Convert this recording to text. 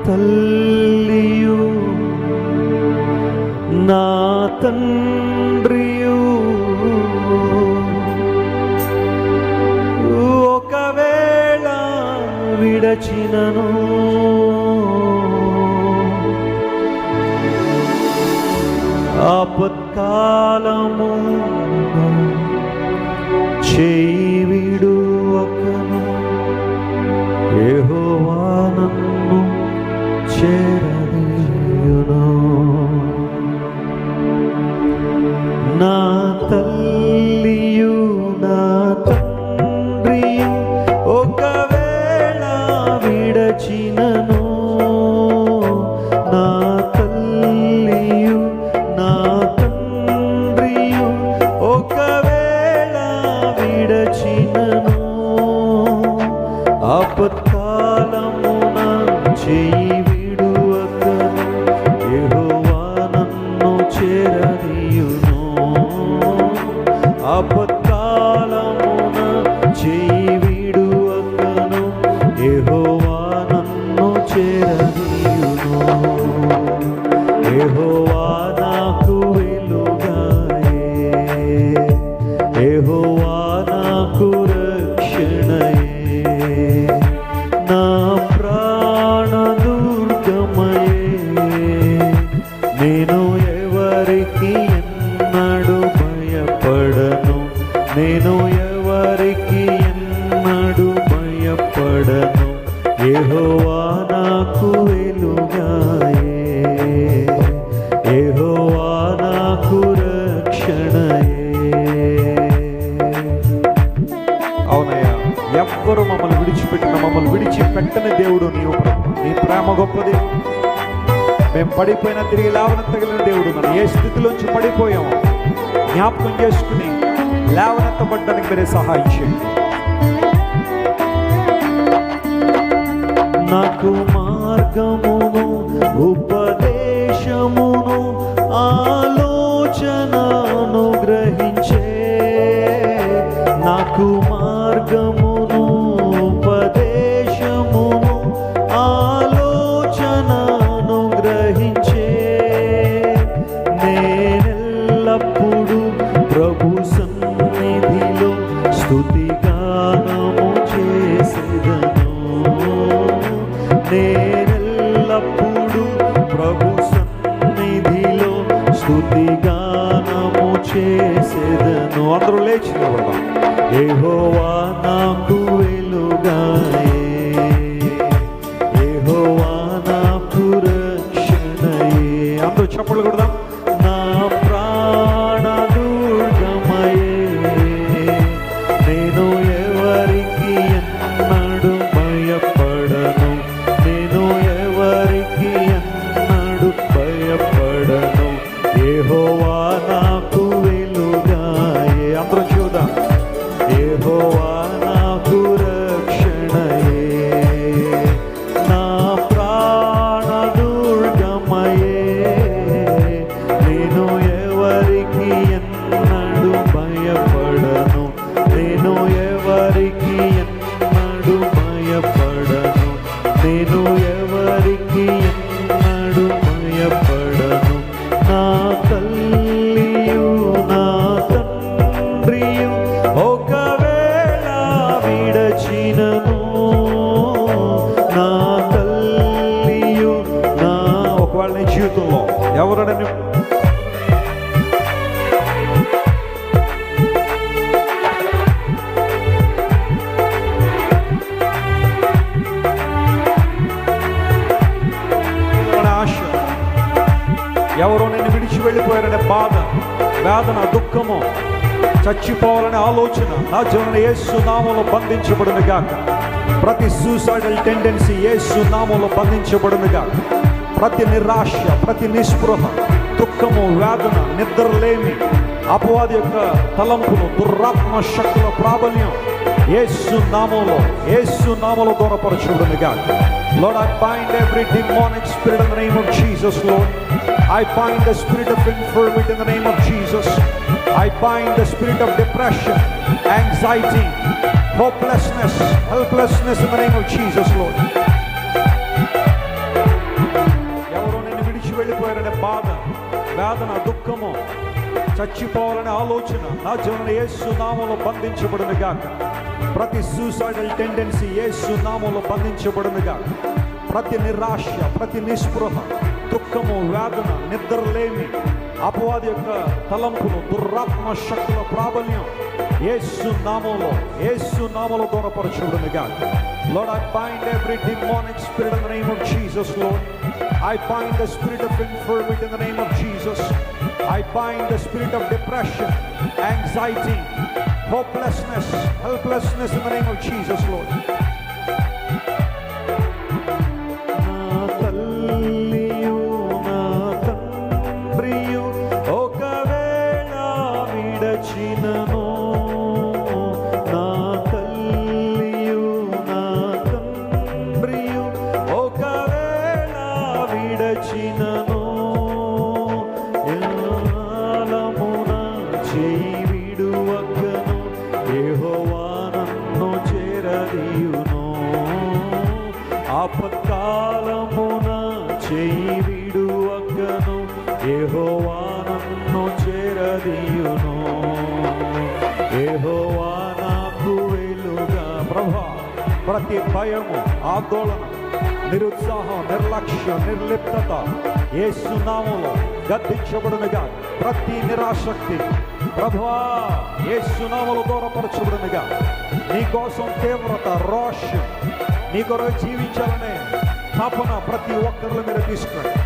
తల్లియు నా తండ్రియు ఒకవేళ విడచినను ఆపత్కాలము చేయి విడువకను యెహోవా నన్ను చేరదీయును. నా తల్లియు నా తండ్రియు ఒకవేళ విడచినను నా తల్లియు నా తండ్రియు ఒకవేళ విడచినను ఆపత్కాలమున చేయి విడువకను యెహోవా నన్ను చేరదీయును. ఆపత్కాలమున చేయి విడువకను యెహోవా నన్ను చేరదీయును. యెహోవా నాకు వెలుగాయే, యెహోవా నాకు రక్షణయే, నా ప్రాణ దుర్గమయే. నేను ఎవరికి ఎన్నడు భయపడను, నేను ఎవరికి ఎన్నడు భయపడను. యెహోవా నాకు వెలుగాయే, యెహోవా నాకు రక్షణయే. అవునయ్యా, ఎవ్వరు మమ్మల్ని విడిచిపెట్టిన మమ్మల్ని విడిచిపెట్టని దేవుడు నీవు ప్రభు. నీ ప్రేమ గొప్పది. మేము పడిపోయినా తిరిగి లేవనెత్తగలిగిన దేవుడు. మనం ఏ స్థితిలోంచి పడిపోయామో జ్ఞాపకం చేసుకుని లేవనెత్తబడ్డానికి మీరే సహాయం చేయండి. నాకు మార్గమును ఉపదేశమును ఆలోచనను గ్రహించే, నాకు మార్గమును ఉపదేశమును ఆలోచనను గ్రహించే. నేనెల్లప్పుడు ప్రభు సన్నిధిలో స్తుతిగానము చేసేదను. నేనెల్లప్పుడు ప్రభు సన్నిధిలో స్తుతిగానము చేసేదను. అందరూ లేచి నిలబడదాం. యెహోవా నాకు వెలుగాయే, యెహోవా నాకు రక్షణయే. అందరూ చప్పట్లు కొడదాం. నా ప్రాణ దుర్గమయే, నేను ఎవరికి ఎన్నడు భయపడను, నేను ఎవరికి ఎన్నడు భయపడను. యెహోవా నాకు వెలుగాయే. అందరం చూద్దాం. యెహోవా నాకు రక్షణయే, నా ప్రాణ దుర్గమయే. నేను ఎవరికి ఎన్నడు భయపడను, నేను ఎవరికి ఎన్నడు భయపడను, నేను ఎవరికి ఎన్నడు భయపడను. నా తల్లియు నా తండ్రియు ఒకవేళ విడచినను నా తల్లియు నా ఒకవేళ నీ జీవితంలో ఎవరైనా ఆశ, ఎవరో నిన్ను విడిచి వెళ్ళిపోయారనే బాధ, వేదన, దుఃఖము, చచ్చిపోవాలనే ఆలోచన నా జీవన యేసు నామములో బంధించబడును గాక. ప్రతి సూసైడల్ టెండెన్సీ యేసు నామములో బంధించబడును గాక. ప్రతి నిరాశ, ప్రతి నిస్పృహ, దుఃఖము, వేదన, నిద్రలేమి, అపవాది యొక్క తలంపులు, దుర్రాత్మ శక్తుల ప్రాబల్యం యేసు నామములో దూరపరచబడును గాక. Lord, I bind every demonic spirit in the name of Jesus, Lord. I bind the spirit of infirmity in the name of Jesus. I bind the spirit of depression, anxiety, hopelessness, helplessness in the name of Jesus, Lord. వేదన, దుఃఖము, చచ్చిపోవాలనే ఆలోచన నా జీవనంలో యేసు నామములో బంధించబడును గాక. ప్రతి suicidal tendency యేసు నామములో బంధించబడును గాక. ప్రతి నిరాశ, ప్రతి నిస్పృహ, దుఃఖము, వేదన, నిద్రలేమి, అపవాది యొక్క తలంపులు, దురాత్మ శక్తుల ప్రాబల్యం యేసు నామములో దూరపరచబడును గాక. Lord, I bind every demonic spirit in the name of Jesus, Lord. I bind the spirit of infirmity in the name of Jesus. I bind the spirit of depression, anxiety, hopelessness, helplessness in the name of Jesus, Lord. Na talliyu na tandriyu okavela vidachinano, na talliyu na tandriyu okavela vidachinano, ఎల్లమున చేయి విడువకను యెహోవా నన్ను చేరదీయును. ఆపత్కాలమున చేయి విడువకను యెహోవా నన్ను చేరదీయును. యెహోవా నాకు వెలుగా. ప్రభా, ప్రతి భయము, ఆందోళన, నిరుత్సాహం, నిర్లక్ష్యం, నిర్లిప్తత యేసు నామములో గద్దించబడునుగా. ప్రతి నిరాశక్తి ప్రభువా యేసు నామములో దూరపరచబడునుగా. నీ కోసం తీవ్రత, రోషం, నీ కొరకు జీవించాలనే తపన ప్రతి ఒక్కరిలో మీరు తీసుకురండి.